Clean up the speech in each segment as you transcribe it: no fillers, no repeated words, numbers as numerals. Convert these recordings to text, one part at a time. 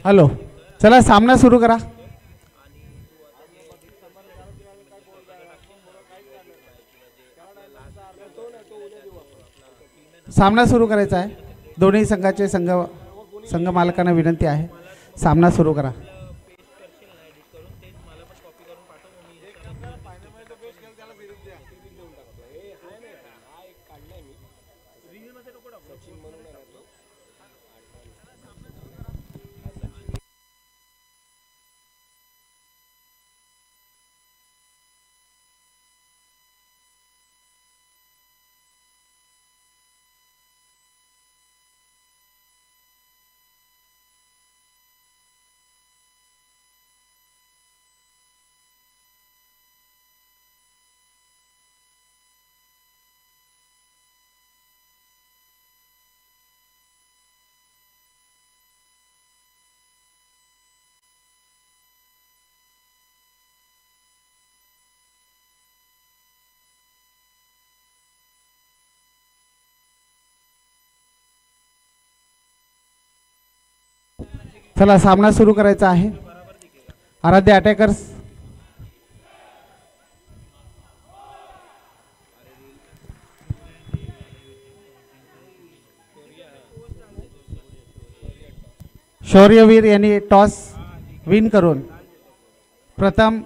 Hello, चला सामना सुरू करा. सामना सुरू करायचा आहे. दोन्ही संघाचे संघ मालकांना विनंती आहे, सामना सुरू करा. चला सामना सुरू करायचा आहे. आराध्य अटॅकर्स, शौर्यवीर यांनी टॉस विन करून प्रथम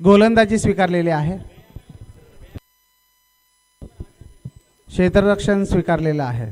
गोलंदाजी स्वीकारलेली आहे. क्षेत्ररक्षण स्वीकारलेलं आहे.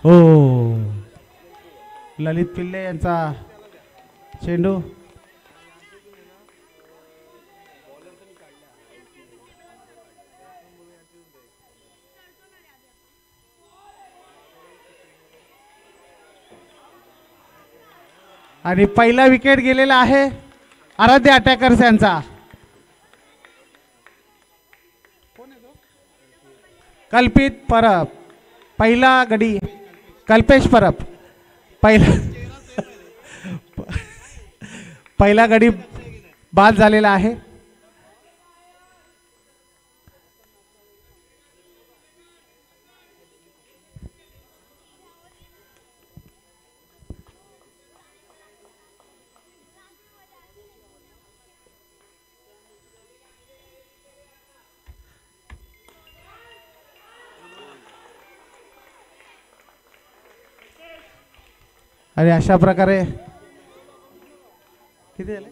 हो, ललित पिल्ले यांचा चेंडू. आणि पहिला विकेट गेलेला आहे आराध्य अटॅकर्स यांचा. कल्पित परब पहिला गडी, कल्पेश परब पहिला गडी बाद झालेला आहे. आणि अशा प्रकारे किती झाले?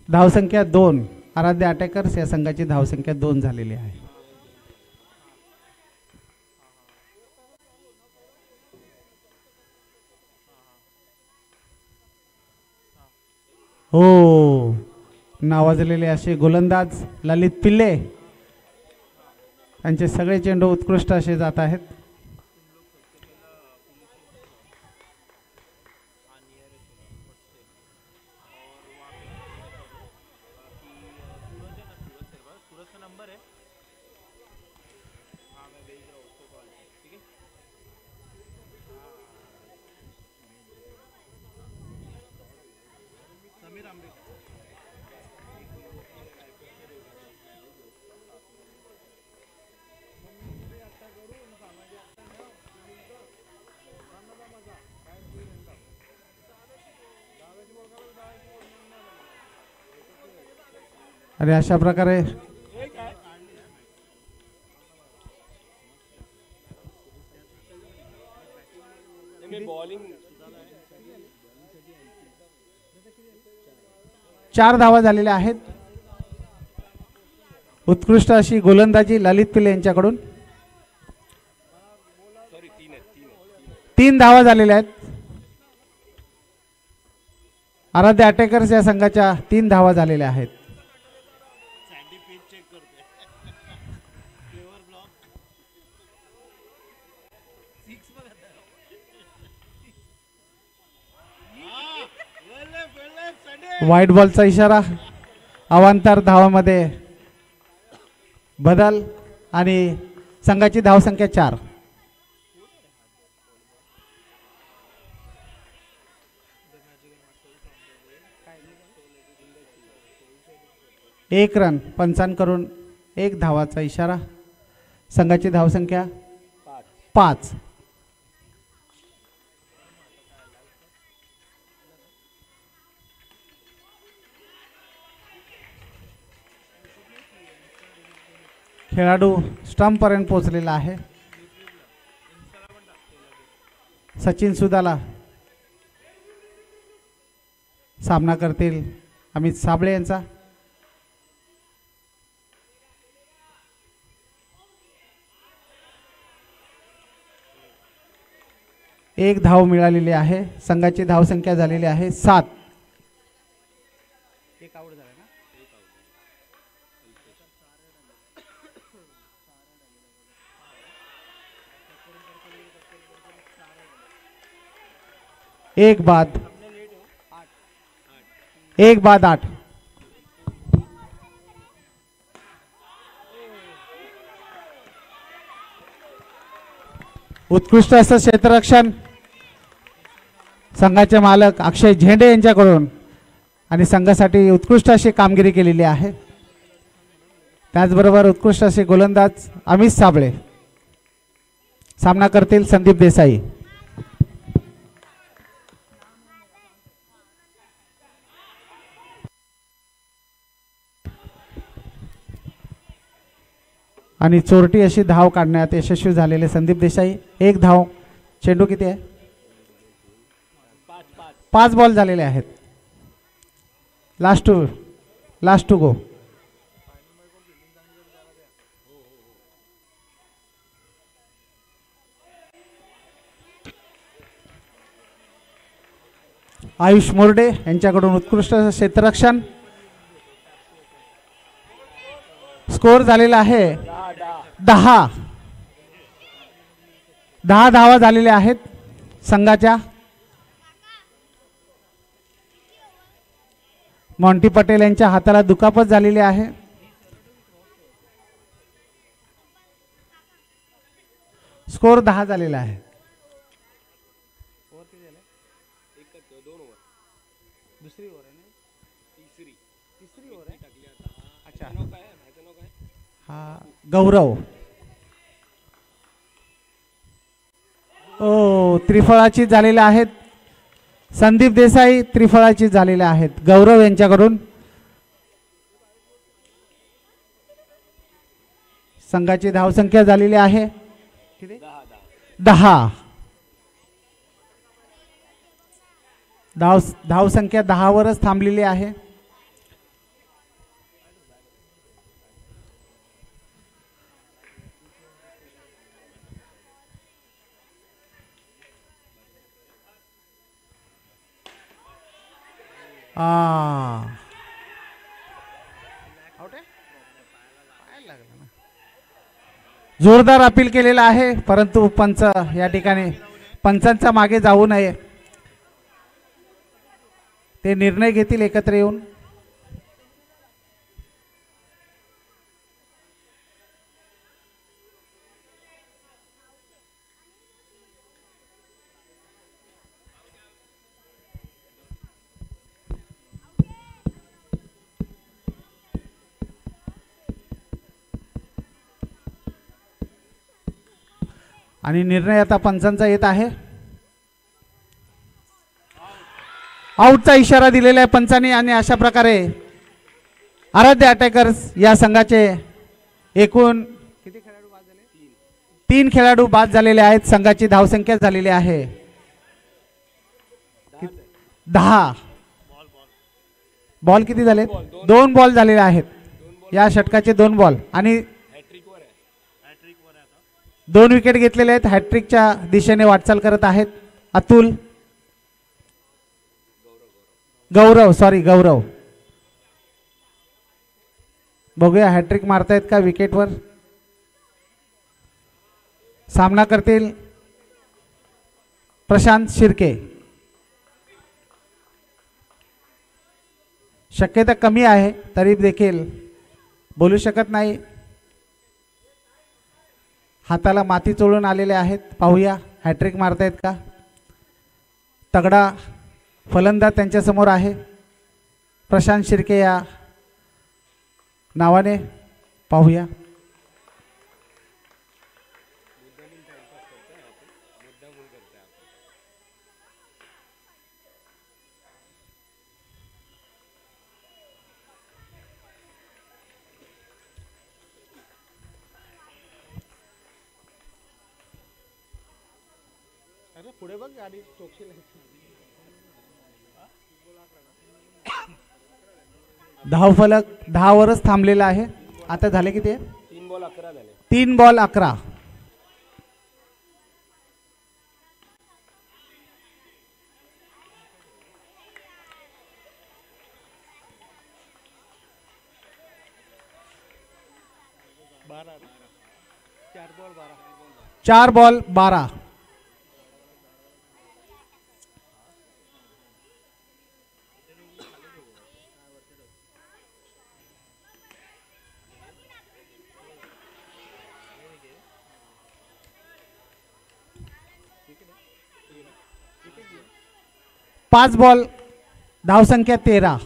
धावसंख्या 2. आराध्य अटॅकर्स या संघाची धावसंख्या 2 झालेली आहे. हो, नावाजलेले असे गोलंदाज ललित पिल्ले यांचे सगळे चेंडू उत्कृष्ट असे जात आहेत. आणि अशा प्रकारे 4 धावा झालेल्या आहेत. उत्कृष्ट अशी गोलंदाजी ललित पिल्ले यांच्याकडून. 3 धावा झालेल्या आहेत. आराध्य अटॅकर्स या संघाच्या 3 धावा झालेल्या आहेत. व्हाईट बॉलचा इशारा. अवांतर धावामध्ये बदल आणि संघाची धावसंख्या 4. 1 रन पंचांकडून 1 धावाचा इशारा. संघाची धावसंख्या 5. खेळाडू स्टंप पर्यंत पोहोचलेला आहे. सचिन सुदाला सामना करतील अमित साबळे यांचा. 1 धाव मिळालेली आहे. संघाची धावसंख्या झालेली आहे 7. एक बाद 8. उत्कृष्ट असं क्षेत्ररक्षण संघाचे मालक अक्षय झेंडे यांच्याकडून आणि संघासाठी उत्कृष्ट अशी कामगिरी केलेली आहे. त्याचबरोबर उत्कृष्ट असे गोलंदाज अमित साबळे. सामना करतील संदीप देसाई. आणि चोरटी अशी धाव काढण्यात यशस्वी झालेले संदीप देसाई. 1 धाव. चेंडू किती आहे? 5 बॉल झालेले आहेत. Last two go. Ayush Morde यांच्याकडून उत्कृष्ट क्षेत्ररक्षण. स्कोर झालेला आहे 10 धावा झालेल्या आहेत संघाच्या. मॉन्टी पटेल यांच्या हाताला दुखापत झालेली आहे. स्कोर 10 झालेला आहे. गौरव त्रिफळाची झालेले आहेत. संदीप देसाई त्रिफळाची झालेले आहेत. गौरव यांच्याकडून संघाची धावसंख्या झालेली आहे 10. धावसंख्या 10 वरच थांबलेली आहे. जोरदार अपील केलेला आहे परंतु पंच या ठिकाणी पंचांच्या मागे जाऊ नये. ते निर्णय घेतील एकत्र येऊन. आणि निर्णय आता पंचांचा येत आहे. आउटचा इशारा दिलेला आहे पंचांनी आणि अशा प्रकारे आराध्य अटॅकर्स या संघाचे एकूण किती खेळाडू बाद झाले? 3 खेळाडू बाद झालेले आहेत. संघाची धावसंख्या झालेली आहे 10. बॉल किती झालेत? 2 बॉल झालेले आहेत या षटकाचे. 2 बॉल आणि 2 विकेट घेतलेले आहेत. हॅट्रिकच्या दिशेने वाटचाल करत आहेत अतुल, गौरव. बघूया हॅट्रिक मारतायत का विकेटवर. सामना करतील प्रशांत शिर्के. शक्यता कमी आहे तरी देखील बोलू शकत नाही. हाताला माती चोळून आलेले आहेत. पाहूया हॅट्रिक मारतायत का. तगडा फलंदाज त्यांच्या समोर आहे प्रशांत शिर्के या नावाने. पाहूया. पुढे बघ गाडी चोक्षी. 10 फलक 10 वरच थांबलेला आहे. आता झाले किती? 3 बॉल 11 झाले. 3 बॉल 11. चार बॉल 12. पाच बॉल धावसंख्या 13.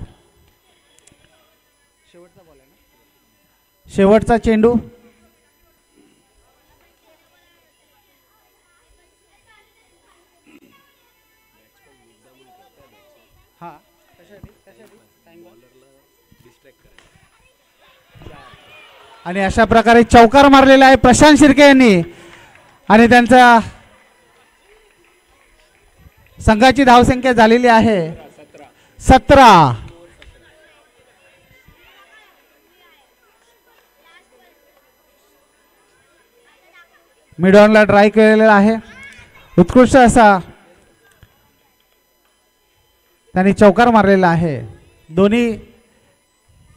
शेवटचा चेंडू. आणि अशा प्रकारे चौकार मारलेला आहे प्रशांत शिर्के यांनी आणि त्यांचा संघाची धावसंख्या झालेली आहे 17. मिडऑनला ट्राय केलेला आहे. उत्कृष्ट असा त्यांनी चौकार मारलेला आहे. दोन्ही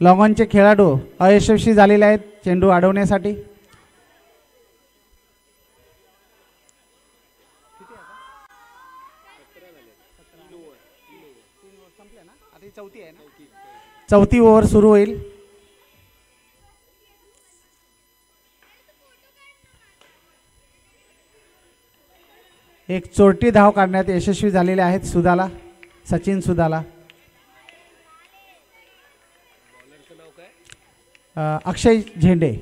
लॉंगॉनचे खेळाडू अयशस्वी झालेले आहेत चेंडू अडवण्यासाठी. चौथी ओव्हर सुरू होईल. एक चोरटी धाव काढण्यात यशस्वी झालेले आहेत सुदाला, सचिन सुदाला. अक्षय झेंडे.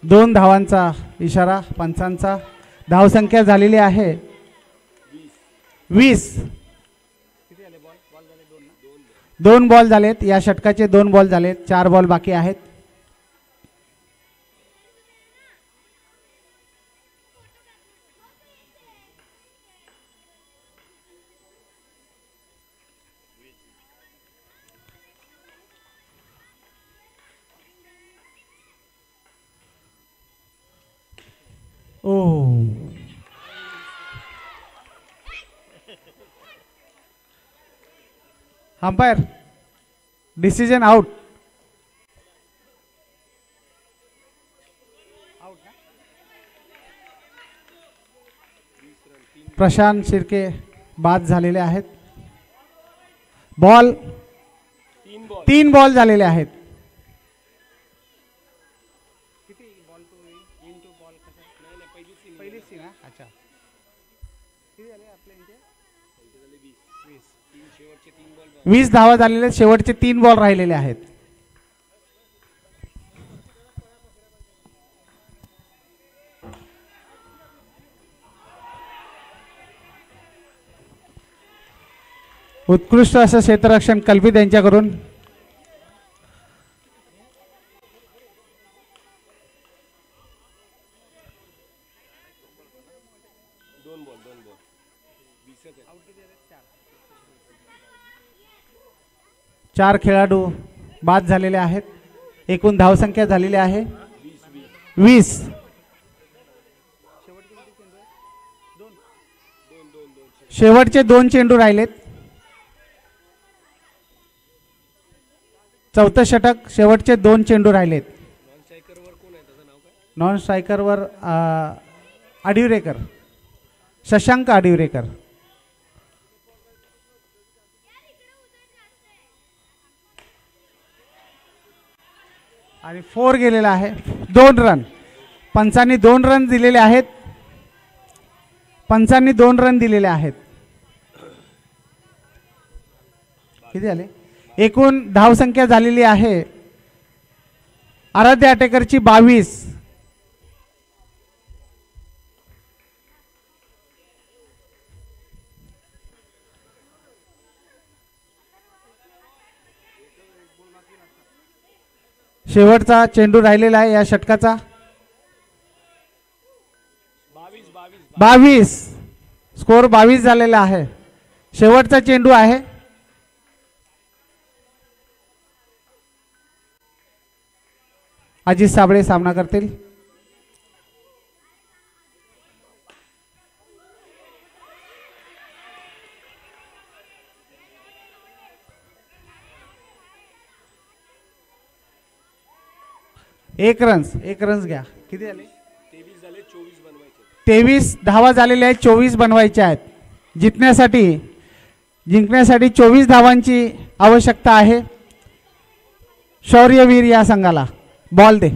दोन धावांचा इशारा पंचांचा. धावसंख्या झालेली आहे 20. 2 बॉल झालेत या षटकाचे. 2 बॉल झालेत. 4 बॉल बाकी आहेत. Umpire decision out. Prashant Shirke बाद झालेले आहेत. बॉल 3 बॉल झालेले आहेत. अच्छा 20 धावा झालेले. शेवटचे 3 बॉल राहिलेले आहेत. उत्कृष्ट असं क्षेत्ररक्षण कल्पित यांच्याकडून. चार खेळाडू बाद झालेले आहेत. एकूण धावसंख्या झालेली आहे 20. शेवटचे 2 चेंडू राहिलेत. चौथं षटक, शेवटचे 2 चेंडू राहिलेत. नॉन स्ट्रायकरवर आडिवरेकर, शशांक आडिवरेकर. आणि 4 गेलेला आहे. 2 रन. पंचांनी 2 रन दिलेले आहेत. पंचांनी 2 रन दिलेले आहेत. किती झाले? एकूण धावसंख्या झालेली आहे आराध्य आटेकरची 22. शेवटचा चेंडू राहिलेला आहे या षटकाचा. 22. स्कोर 22 झालेला आहे. शेवटचा चेंडू आहे. अजित साबळे सामना करतील. एक रन्स घ्या. किती झाले? 23 झाले. 24 बनवायचे. 23 धावा झालेल्या आहेत. 24 बनवायच्या आहेत. जिंकण्यासाठी 24 धावांची आवश्यकता आहे. शौर्यवीर या संघाला. बॉल दे.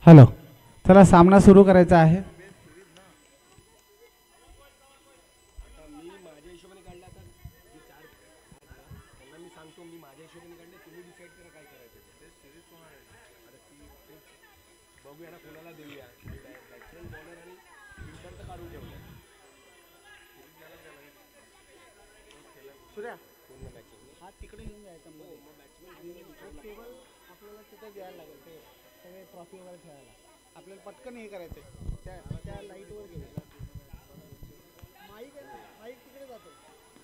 हॅलो, चला सामना सुरू करायचा आहे. ट्रॉफी वगैरे खेळायला आपल्याला पटकन हे करायचं आहे. त्या लाईटवर गेले माईक आहे ना, माईक तिकडे जातो.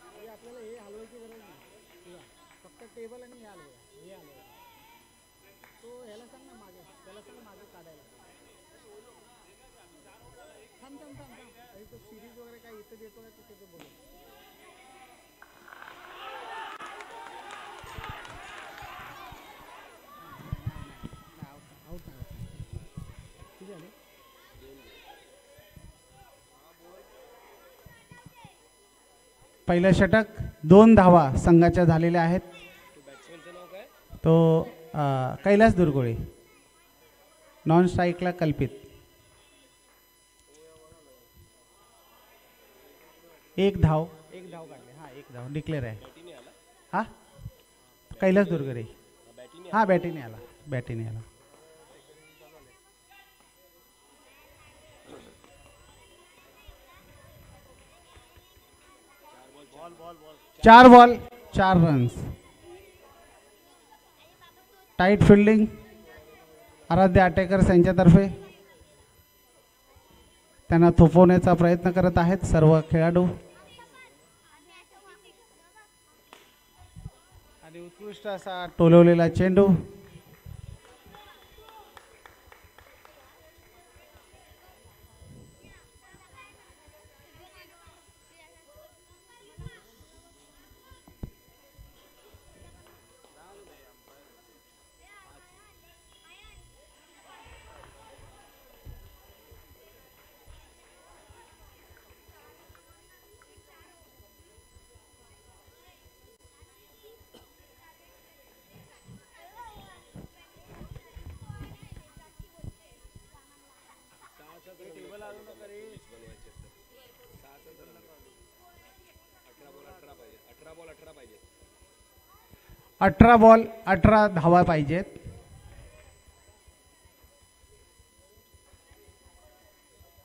म्हणजे आपल्याला हे हलवायची गरज नाही. फक्त टेबल आणि हे हलवा. तो ह्याला सांग ना मागे, त्याला सांग मागे काढायला. थांब. आणि तो सिरीज वगैरे काय इथं देतो का तिथे ते बोलू. पहिलं षटक 2 धावा संघाच्या झालेल्या आहेत. तो कैलास दुर्गोळे. नॉन स्ट्राईकला कल्पित. 1 धाव काढले. हा 1 धाव डिक्लेअर आहे. हा कैलास दुर्गोळे. हा बॅटीने आला. चार बॉल 4 रन्स. टाईट फिल्डिंग आराध्य आटेकर यांच्यातर्फे. त्यांना थोपवण्याचा प्रयत्न करत आहेत सर्व खेळाडू. आणि उत्कृष्ट असा टोलवलेला चेंडू. 18 बॉल 18 धावा पाहिजेत.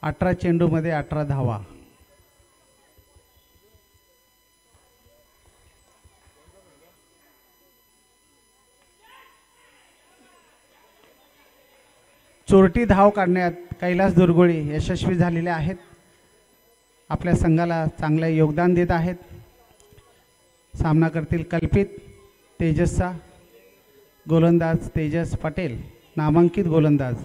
अठरा चेंडूमध्ये 18 धावा. चोरटी धाव काढण्यात कैलास दुर्गुळी यशस्वी झालेले आहेत. आपल्या संघाला चांगले योगदान देत आहेत. सामना करतील कल्पित तेजसचा गोलंदाज तेजस पटेल, नामांकित गोलंदाज.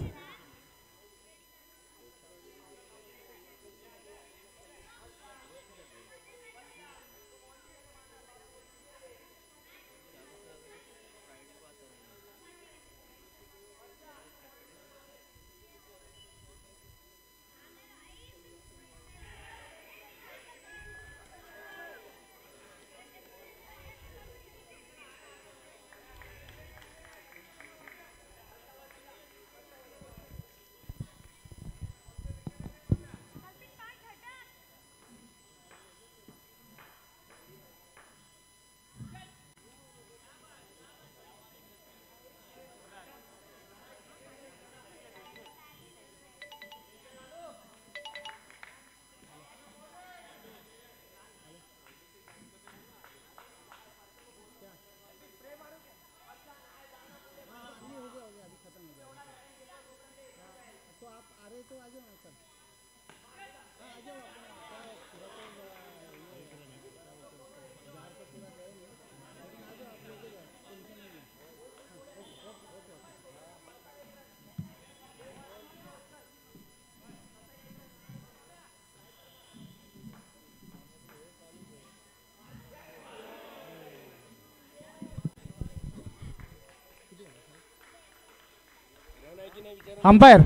अंपायर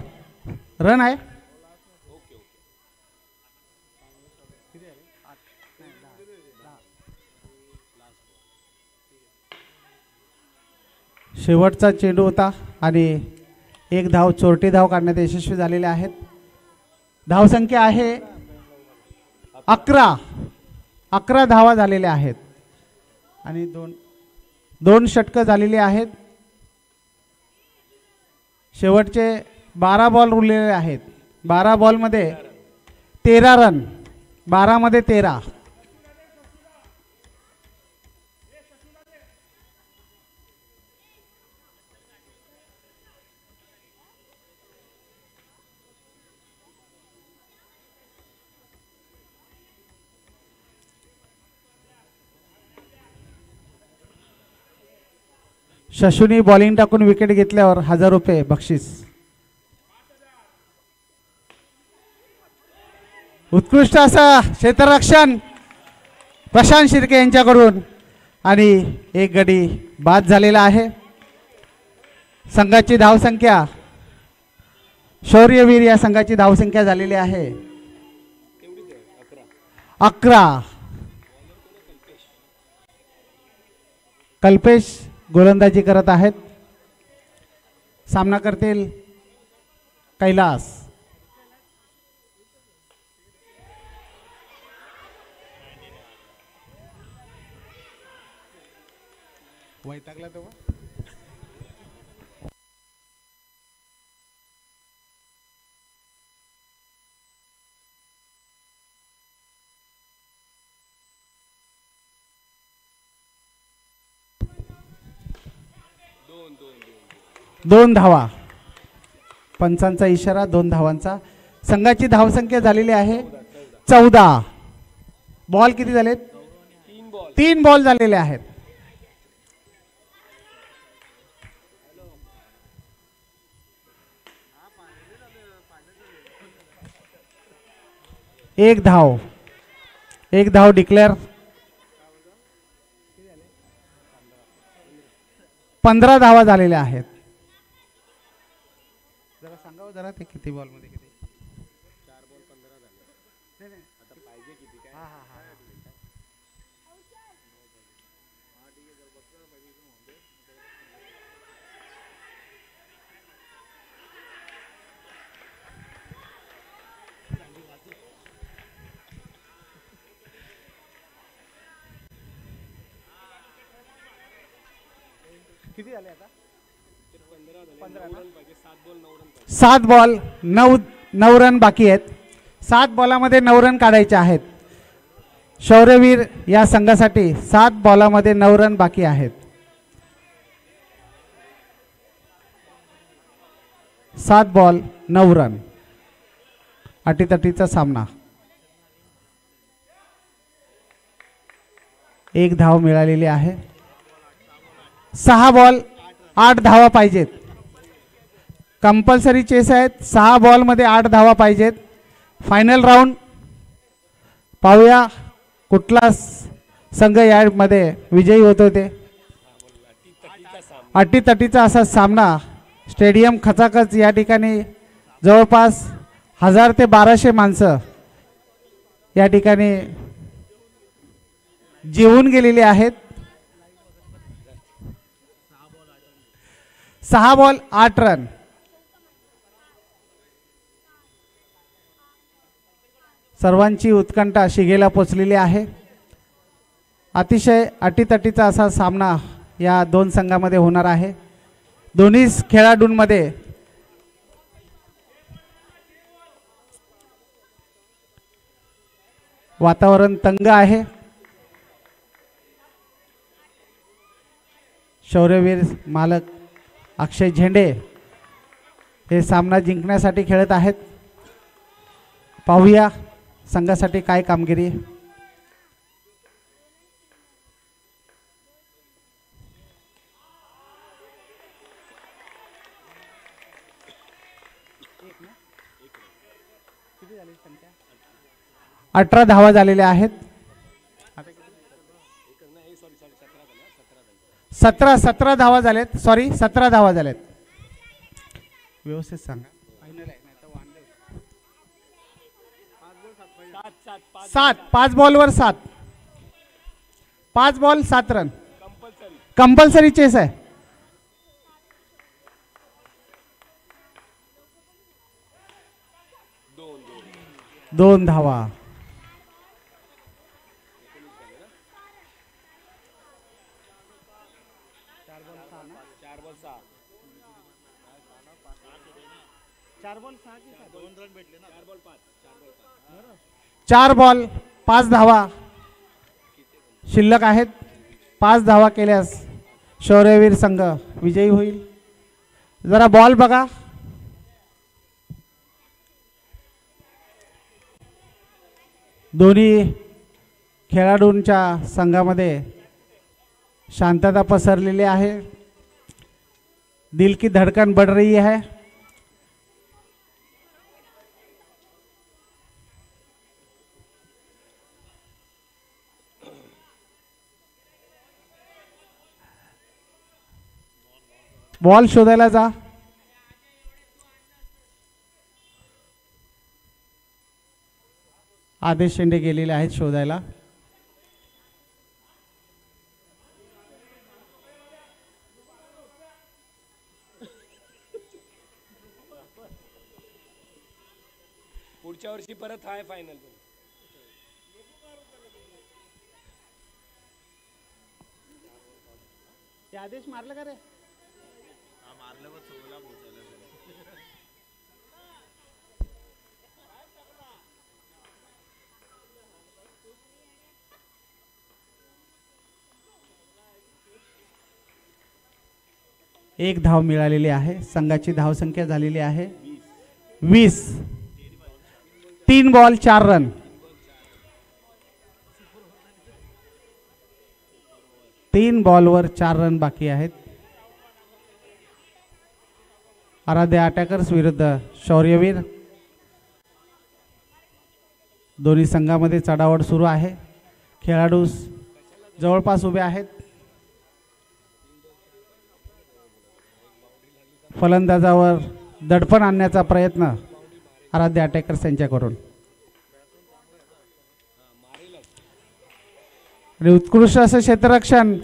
रन आहे. शेवटचा चेंडू होता आणि एक धाव चोरटी धाव काढण्यात यशस्वी झालेले आहेत. धावसंख्या आहे 11. 11 धावा झालेल्या आहेत आणि दोन षटकं झालेली आहेत. शेवटचे 12 बॉल उरलेले आहेत. 12 बॉलमध्ये 13 रन. 12 मध्ये 13. शशुनी बॉलिंग टाकून विकेट घेतल्यावर 1000 रुपये बक्षीस. उत्कृष्ट असा क्षेत्ररक्षण प्रशांत शिर्के यांच्याकडून आणि एक गडी बाद झालेला आहे. संघाची धावसंख्या शौर्यवीर या संघाची धावसंख्या झालेली आहे 11. कल्पेश गोलंदाजी करत आहेत. सामना करतील कैलास. वैतागला तो. दोन धावा. पंचांचा इशारा 2 धावांचा. संघाची धावसंख्या झालेली आहे 14. बॉल किती झालेत? 3 बॉल झालेले आहेत. एक धाव डिक्लेअर. 15 धावा झालेल्या आहेत. जरा सांगावं जरा ते किती बॉल मध्ये किती. 4 बॉल 15 झाले. आता पाहिजे किती काय. हा. किती झाले आता? 15 रन पाहिजे, 7 बॉल 9 रन पाहिजे. 7 बॉल 9 रन बाकी आहेत. 7 बॉलामध्ये 9 रन काढायचे आहेत. शौर्यवीर या संघासाठी 7 बॉलामध्ये 9 रन बाकी आहेत. 7 बॉल 9 रन. अटीतटीचा सामना. 1 धाव मिळालेली आहे. 6 बॉल 8 धावा पाहिजेत. कंपल्सरी चेस आहेत. 6 बॉलमध्ये 8 धावा पाहिजेत. फायनल राऊंड पाहूया कुठला संघ यामध्ये विजयी होतो ते. अटीतटीचा असा सामना. स्टेडियम खचाखच. या ठिकाणी जवळपास 1000 ते 1200 माणसं या ठिकाणी जेवून गेलेली आहेत. 6 बॉल 8 रन. सर्वांची उत्कंठा शिगेला पोचलेली आहे. अतिशय अटीतटीचा असा सामना या दोन संघामध्ये होणार आहे. दोन्ही खेळाडूंमध्ये वातावरण तंग आहे. शौर्यवीर मालक अक्षय झेंडे हे सामना जिंकण्यासाठी खेळत आहेत. पाहूया संघासाठी काय कामगिरी. संख्या 18 धावा झालेल्या आहेत. 17 धावा झालेत. सॉरी 17 धावा झालेत. व्यवस्थित सांगा. 7 5 बॉलवर 7. 5 बॉल 7 रन. कंपल्सरी चेस आहे. 2 धावा. चार बॉल 5 धावा शिल्लक आहेत. 5 धावा केल्यास शौर्यवीर संघ विजयी होईल. जरा बॉल बघा. दोन्ही खेळाडूंच्या संघामध्ये शांतता पसरलेली आहे. दिल की धड़कन बढ़ रही है. बॉल शोधायला जा. आदेश शेंडे गेलेले आहेत शोधायला. पुढच्या वर्षी परत हाय फायनल. आदेश मारलं का रे. एक धाव मिळालेली आहे. संघाची धावसंख्या झालेली आहे 20. 3 बॉल 4 रन. 3 बॉलवर 4 रन बाकी आहेत. आराध्य अटॅकर्स विरुद्ध शौर्यवीर. दोन्ही संघामध्ये चढाओढ सुरू आहे. खेळाडू जवळपास उभे आहेत. फलंदाजावर दडपण आणण्याचा प्रयत्न आराध्य अटॅकर्स यांच्याकडून. आणि उत्कृष्ट असं क्षेत्ररक्षण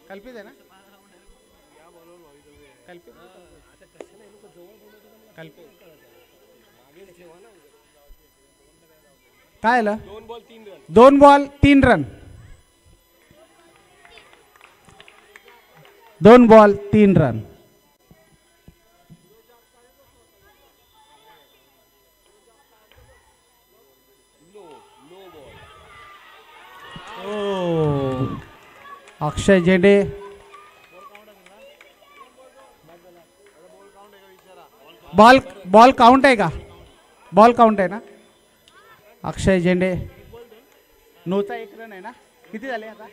कल्पित आहे ना. काय आलं. 2 ball 3 run. 2 ball 3 run. 2 ball 3 run. Akshay Zende ball count आहे का? बॉल काउंट आहे ना? अक्षय झेंडे नोचा 1 रन आहे ना? किती झाले आता?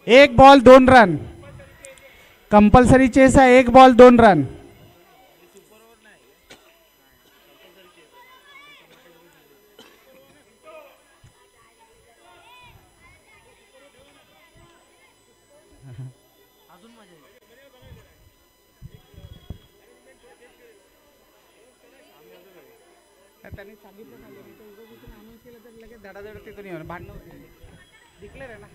1 बॉल 2 रन. कंपल्सरी चेस आहे. 1 बॉल 2 रन. त्यांनी सांगितलं अनाउन्स केलं तर लगेच धडाधड तिथून येऊन भांडण डिक्लेअर आहे ना.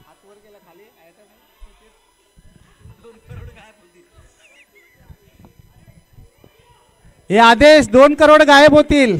हात वर गेला खाली हे आदेश 2 करोड गायब होतील.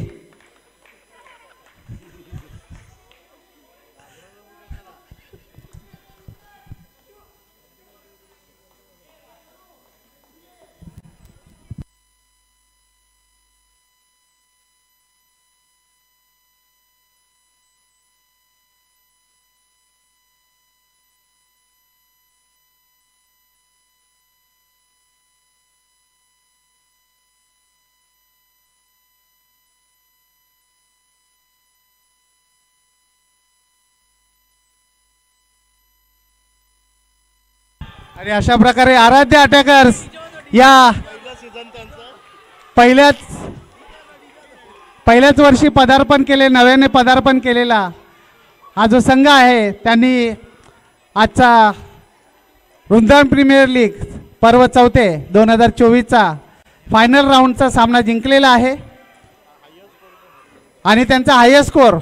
आणि अशा प्रकारे आराध्य अटॅकर्स या पहिल्याच वर्षी पदार्पण केले, नव्याने पदार्पण केलेला हा जो संघ आहे त्यांनी आजचा वृंदावन प्रीमियर लीग पर्व 4 2024चा फायनल राऊंडचा सामना जिंकलेला आहे आणि त्यांचा हायेस्ट स्कोर